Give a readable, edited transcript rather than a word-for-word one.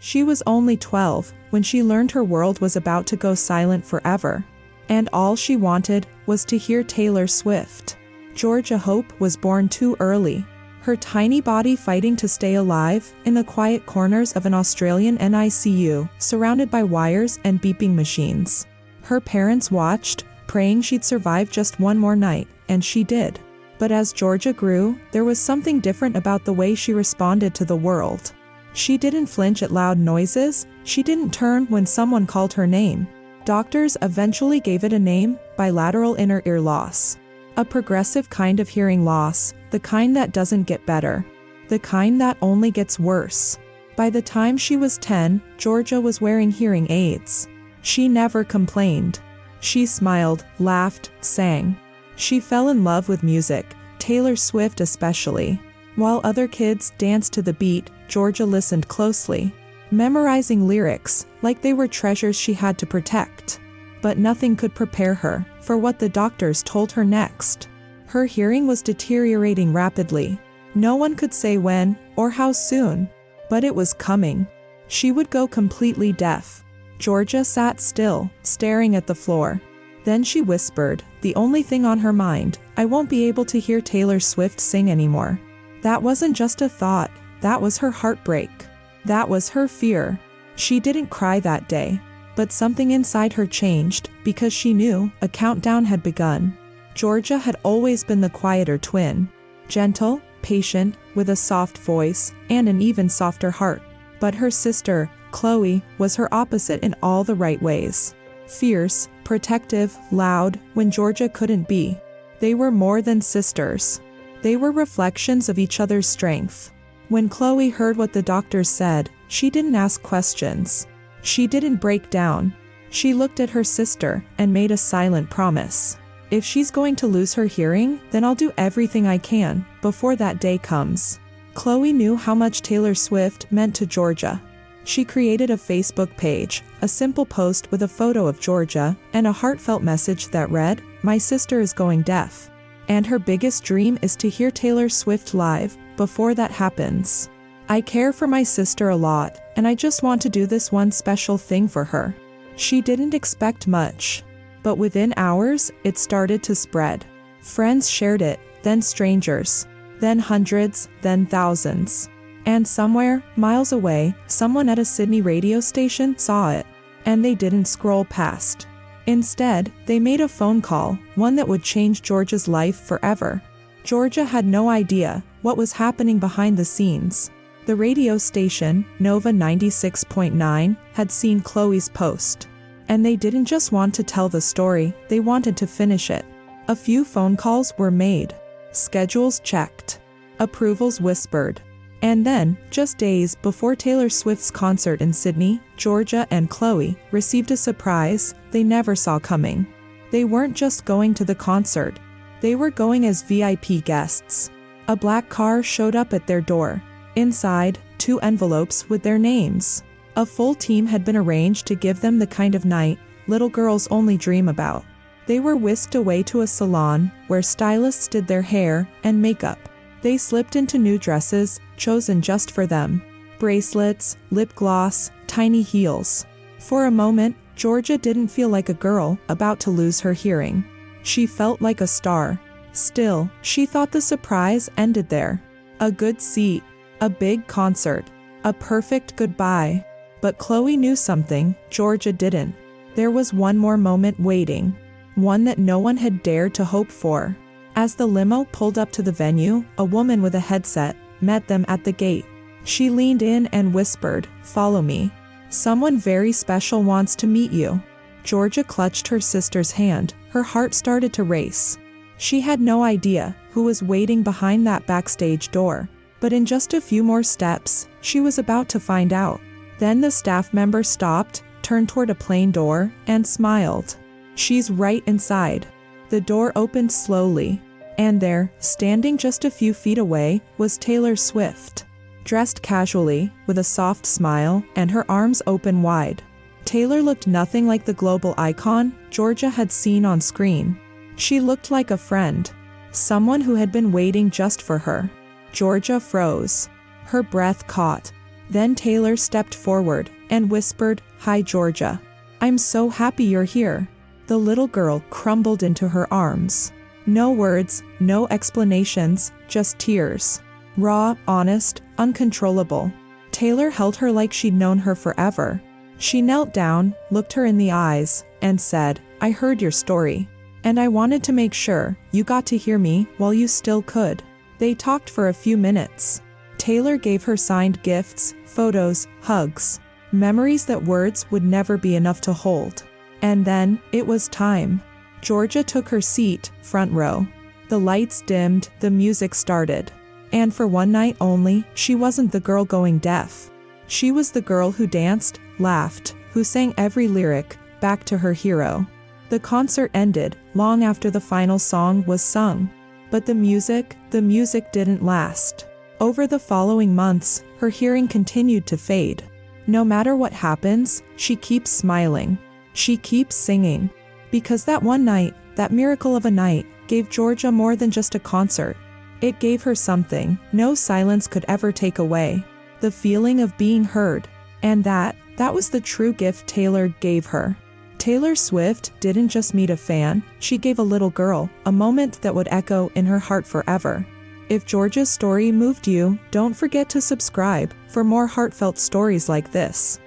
She was only 12 when she learned her world was about to go silent forever. And all she wanted was to hear Taylor Swift. Georgia Hope was born too early, her tiny body fighting to stay alive in the quiet corners of an Australian NICU, surrounded by wires and beeping machines. Her parents watched, praying she'd survive just one more night, and she did. But as Georgia grew, there was something different about the way she responded to the world. She didn't flinch at loud noises, she didn't turn when someone called her name. Doctors eventually gave it a name: bilateral inner ear loss. A progressive kind of hearing loss, the kind that doesn't get better. The kind that only gets worse. By the time she was 10, Georgia was wearing hearing aids. She never complained. She smiled, laughed, sang. She fell in love with music, Taylor Swift especially. While other kids danced to the beat, Georgia listened closely, memorizing lyrics like they were treasures she had to protect. But nothing could prepare her for what the doctors told her next. Her hearing was deteriorating rapidly. No one could say when or how soon, but it was coming. She would go completely deaf. Georgia sat still, staring at the floor. Then she whispered, the only thing on her mind: I won't be able to hear Taylor Swift sing anymore. That wasn't just a thought, that was her heartbreak. That was her fear. She didn't cry that day. But something inside her changed, because she knew a countdown had begun. Georgia had always been the quieter twin. Gentle, patient, with a soft voice, and an even softer heart. But her sister, Chloe, was her opposite in all the right ways. Fierce, protective, loud, when Georgia couldn't be. They were more than sisters. They were reflections of each other's strength. When Chloe heard what the doctors said, she didn't ask questions. She didn't break down. She looked at her sister and made a silent promise. If she's going to lose her hearing, then I'll do everything I can before that day comes. Chloe knew how much Taylor Swift meant to Georgia. She created a Facebook page, a simple post with a photo of Georgia, and a heartfelt message that read, "My sister is going deaf. And her biggest dream is to hear Taylor Swift live before that happens. I care for my sister a lot, and I just want to do this one special thing for her." She didn't expect much. But within hours, it started to spread. Friends shared it, then strangers, then hundreds, then thousands. And somewhere, miles away, someone at a Sydney radio station saw it. And they didn't scroll past. Instead, they made a phone call, one that would change Georgia's life forever. Georgia had no idea what was happening behind the scenes. The radio station, Nova 96.9, had seen Chloe's post. And they didn't just want to tell the story, they wanted to finish it. A few phone calls were made. Schedules checked. Approvals whispered. And then, just days before Taylor Swift's concert in Sydney, Georgia and Chloe received a surprise they never saw coming. They weren't just going to the concert. They were going as VIP guests. A black car showed up at their door. Inside, 2 envelopes with their names. A full team had been arranged to give them the kind of night little girls only dream about. They were whisked away to a salon where stylists did their hair and makeup. They slipped into new dresses, chosen just for them. Bracelets, lip gloss, tiny heels. For a moment, Georgia didn't feel like a girl about to lose her hearing. She felt like a star. Still, she thought the surprise ended there. A good seat. A big concert. A perfect goodbye. But Chloe knew something Georgia didn't. There was one more moment waiting. One that no one had dared to hope for. As the limo pulled up to the venue, a woman with a headset met them at the gate. She leaned in and whispered, "Follow me. Someone very special wants to meet you." Georgia clutched her sister's hand. Her heart started to race. She had no idea who was waiting behind that backstage door. But in just a few more steps, she was about to find out. Then the staff member stopped, turned toward a plain door, and smiled. "She's right inside." The door opened slowly. And there, standing just a few feet away, was Taylor Swift. Dressed casually, with a soft smile, and her arms open wide. Taylor looked nothing like the global icon Georgia had seen on screen. She looked like a friend. Someone who had been waiting just for her. Georgia froze. Her breath caught. Then Taylor stepped forward and whispered, "Hi, Georgia. I'm so happy you're here." The little girl crumbled into her arms. No words, no explanations, just tears. Raw, honest, uncontrollable. Taylor held her like she'd known her forever. She knelt down, looked her in the eyes, and said, "I heard your story. And I wanted to make sure you got to hear me while you still could." They talked for a few minutes. Taylor gave her signed gifts, photos, hugs. Memories that words would never be enough to hold. And then, it was time. Georgia took her seat, front row. The lights dimmed, the music started. And for one night only, she wasn't the girl going deaf. She was the girl who danced, laughed, who sang every lyric, back to her hero. The concert ended, long after the final song was sung. But the music didn't last. Over the following months, her hearing continued to fade. No matter what happens, she keeps smiling. She keeps singing. Because that one night, that miracle of a night, gave Georgia more than just a concert. It gave her something no silence could ever take away. The feeling of being heard. And that was the true gift Taylor gave her. Taylor Swift didn't just meet a fan, she gave a little girl a moment that would echo in her heart forever. If Georgia's story moved you, don't forget to subscribe for more heartfelt stories like this.